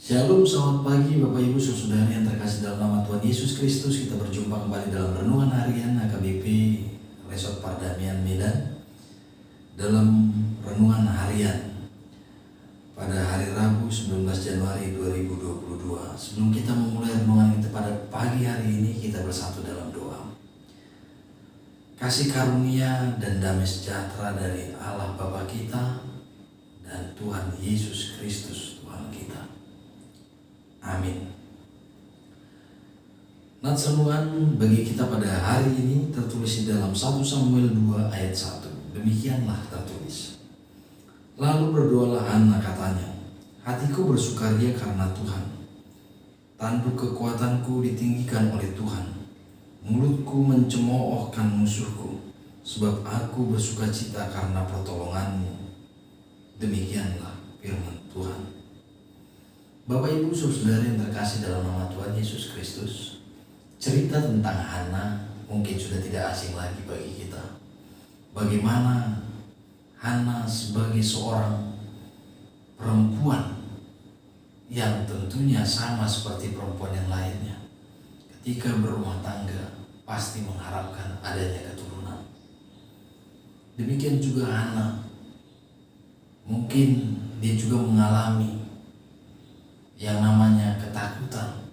Shalom, selamat pagi Bapak Ibu Saudara yang terkasih dalam nama Tuhan Yesus Kristus. Kita berjumpa kembali dalam renungan harian HKBP Resort Pardamian Medan. Dalam renungan harian pada hari Rabu 19 Januari 2022. Sebelum kita memulai renungan kita pada pagi hari ini, kita bersatu dalam doa. Kasih karunia dan damai sejahtera dari Allah Bapa kita dan Tuhan Yesus Kristus Tuhan kita. Amin. Nats renungan bagi kita pada hari ini tertulis di dalam 1 Samuel 2 ayat 1. Demikianlah tertulis. Lalu berdoalah Hana, katanya, hatiku bersukaria karena Tuhan. Tanduk kekuatanku ditinggikan oleh Tuhan. Mulutku mencemoohkan musuhku, sebab aku bersukacita karena pertolonganmu. Demikianlah firman Tuhan. Bapak Ibu Saudara yang terkasih dalam nama Tuhan Yesus Kristus, cerita tentang Hana mungkin sudah tidak asing lagi bagi kita. Bagaimana Hana sebagai seorang perempuan yang tentunya sama seperti perempuan yang lainnya, ketika berumah tangga pasti mengharapkan adanya keturunan. Demikian juga Hana, mungkin dia juga mengalami yang namanya ketakutan,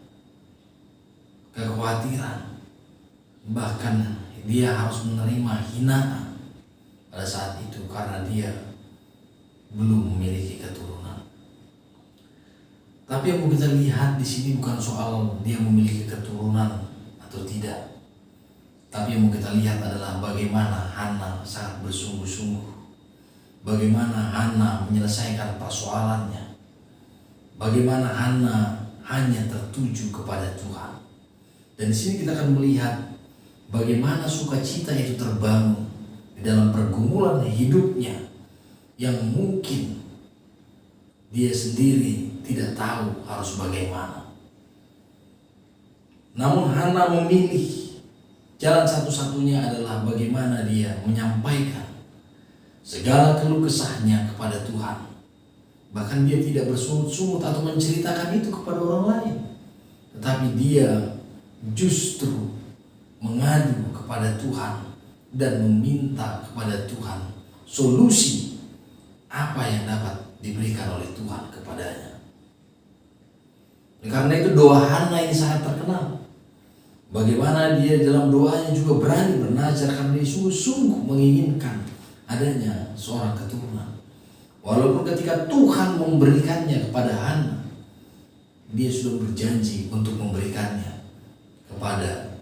kekhawatiran, bahkan dia harus menerima hinaan pada saat itu karena dia belum memiliki keturunan. Tapi yang mau kita lihat di sini bukan soal dia memiliki keturunan atau tidak, tapi yang mau kita lihat adalah bagaimana Hana sangat bersungguh-sungguh, bagaimana Hana menyelesaikan persoalannya. Bagaimana Hana hanya tertuju kepada Tuhan. Dan di sini kita akan melihat bagaimana sukacita itu terbangun di dalam pergumulan hidupnya yang mungkin dia sendiri tidak tahu harus bagaimana. Namun Hana memilih jalan satu-satunya adalah bagaimana dia menyampaikan segala keluh kesahnya kepada Tuhan. Bahkan dia tidak bersungut-sungut atau menceritakan itu kepada orang lain, tetapi dia justru mengadu kepada Tuhan dan meminta kepada Tuhan solusi apa yang dapat diberikan oleh Tuhan kepadanya. Karena itu doa Hana ini sangat terkenal. Bagaimana dia dalam doanya juga berani bernazar karena dia sungguh-sungguh menginginkan adanya seorang keturunan. Walaupun ketika Tuhan memberikannya kepada Hana, dia sudah berjanji untuk memberikannya kepada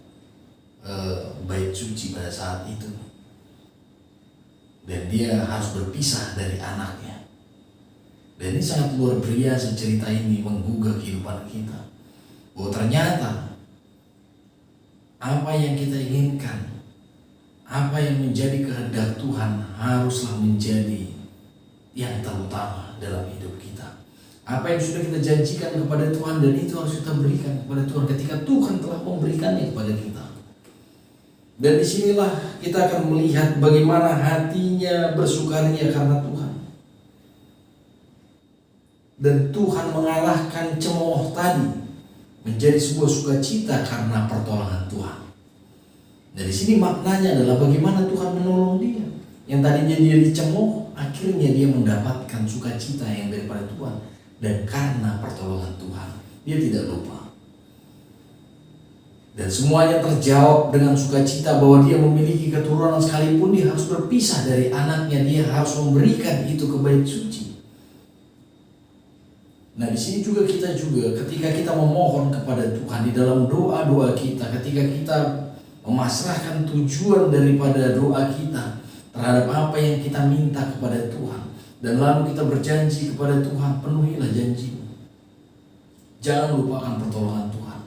bait suci pada saat itu. Dan dia harus berpisah dari anaknya. Dan ini sangat luar biasa, cerita ini menggugah kehidupan kita. Bahwa ternyata apa yang kita inginkan, apa yang menjadi kehendak Tuhan haruslah menjadi yang terutama dalam hidup kita. Apa yang sudah kita janjikan kepada Tuhan dan itu harus kita berikan kepada Tuhan ketika Tuhan telah memberikannya kepada kita. Dan disinilah kita akan melihat bagaimana hatinya bersukaria karena Tuhan. Dan Tuhan mengalahkan cemooh tadi menjadi sebuah sukacita karena pertolongan Tuhan. Dan di sini maknanya adalah bagaimana Tuhan menolong dia. Yang tadinya dia dicemooh, akhirnya dia mendapatkan sukacita yang daripada Tuhan. Dan karena pertolongan Tuhan, dia tidak lupa. Dan semuanya terjawab dengan sukacita bahwa dia memiliki keturunan, sekalipun dia harus berpisah dari anaknya, dia harus memberikan itu ke bait suci. Nah, di sini juga kita ketika kita memohon kepada Tuhan di dalam doa-doa kita, ketika kita memasrahkan tujuan daripada doa kita terhadap apa yang kita minta kepada Tuhan, dan lalu kita berjanji kepada Tuhan, penuhilah janjimu. Jangan lupakan pertolongan Tuhan.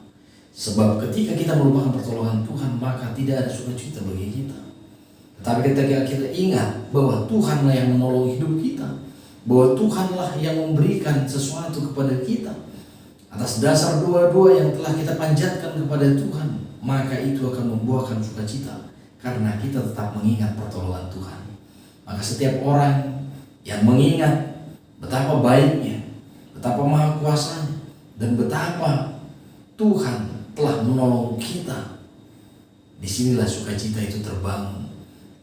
Sebab ketika kita melupakan pertolongan Tuhan, maka tidak ada sukacita bagi kita. Tetapi ketika kita ingat bahwa Tuhanlah yang menolong hidup kita, bahwa Tuhanlah yang memberikan sesuatu kepada kita, atas dasar doa-doa yang telah kita panjatkan kepada Tuhan, maka itu akan membuahkan sukacita. Karena kita tetap mengingat pertolongan Tuhan. Maka setiap orang yang mengingat betapa baiknya, betapa maha kuasanya, dan betapa Tuhan telah menolong kita. Disinilah sukacita itu terbangun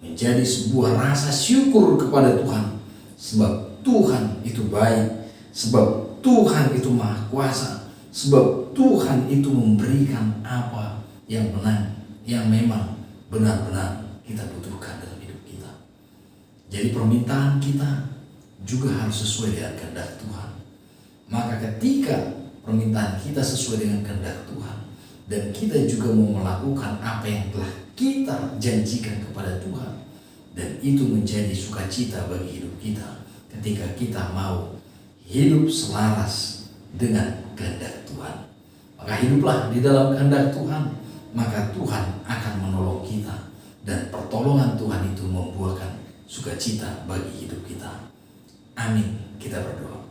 menjadi sebuah rasa syukur kepada Tuhan, sebab Tuhan itu baik, sebab Tuhan itu maha kuasa, sebab Tuhan itu memberikan apa yang benar, yang memang benar-benar kita butuhkan dalam hidup kita. Jadi permintaan kita juga harus sesuai dengan kehendak Tuhan. Maka ketika permintaan kita sesuai dengan kehendak Tuhan, dan kita juga mau melakukan apa yang telah kita janjikan kepada Tuhan, dan itu menjadi sukacita bagi hidup kita ketika kita mau hidup selaras dengan kehendak Tuhan. Maka hiduplah di dalam kehendak Tuhan, maka Tuhan akan menolong kita, dan pertolongan Tuhan itu membuahkan sukacita bagi hidup kita. Amin. Kita berdoa.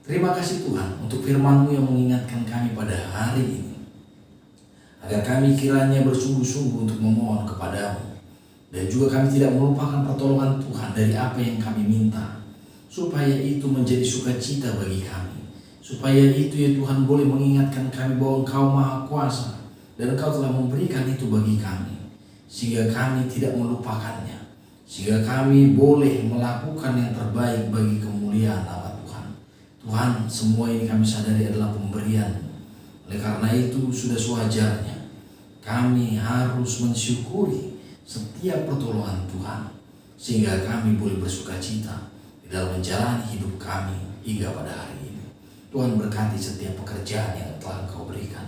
Terima kasih Tuhan untuk firman-Mu yang mengingatkan kami pada hari ini, agar kami kiranya bersungguh-sungguh untuk memohon kepada-Mu, dan juga kami tidak melupakan pertolongan Tuhan dari apa yang kami minta, supaya itu menjadi sukacita bagi kami, supaya itu ya Tuhan boleh mengingatkan kami bahwa Engkau maha kuasa, dan Engkau telah memberikan itu bagi kami, sehingga kami tidak melupakannya, sehingga kami boleh melakukan yang terbaik bagi kemuliaan nama Tuhan. Tuhan, semua ini kami sadari adalah pemberian. Oleh karena itu sudah sewajarnya kami harus mensyukuri setiap pertolongan Tuhan, sehingga kami boleh bersukacita di dalam menjalani hidup kami hingga pada hari ini. Tuhan, berkati setiap pekerjaan yang telah Engkau berikan,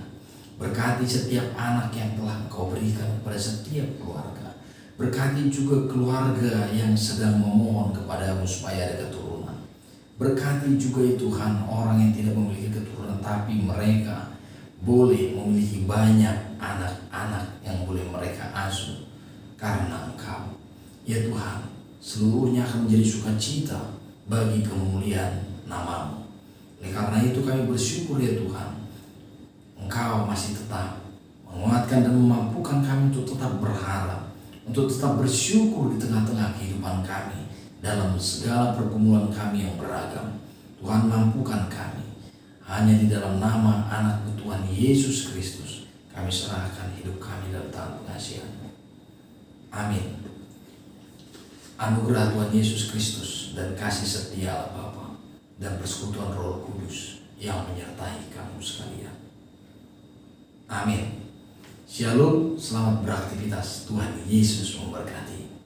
berkati setiap anak yang telah Engkau berikan pada setiap keluarga. Berkati juga keluarga yang sedang memohon kepada-Mu supaya ada keturunan. Berkati juga ya Tuhan orang yang tidak memiliki keturunan, tapi mereka boleh memiliki banyak anak-anak yang boleh mereka asuh karena Engkau. Ya Tuhan, seluruhnya akan menjadi sukacita bagi kemuliaan nama-Mu. Oleh karena itu kami bersyukur ya Tuhan, Engkau masih tetap menguatkan dan memampukan kami untuk tetap berharap, untuk tetap bersyukur di tengah-tengah kehidupan kami, dalam segala pergumulan kami yang beragam. Tuhan, mampukan kami. Hanya di dalam nama anak Tuhan Yesus Kristus kami serahkan hidup kami dalam tangan pengasihan-Mu. Amin. Anugerah Tuhan Yesus Kristus dan kasih setia Allah Bapa dan persekutuan Roh Kudus yang menyertai kamu sekalian. Amin. Shalom, selamat beraktivitas. Tuhan Yesus memberkati.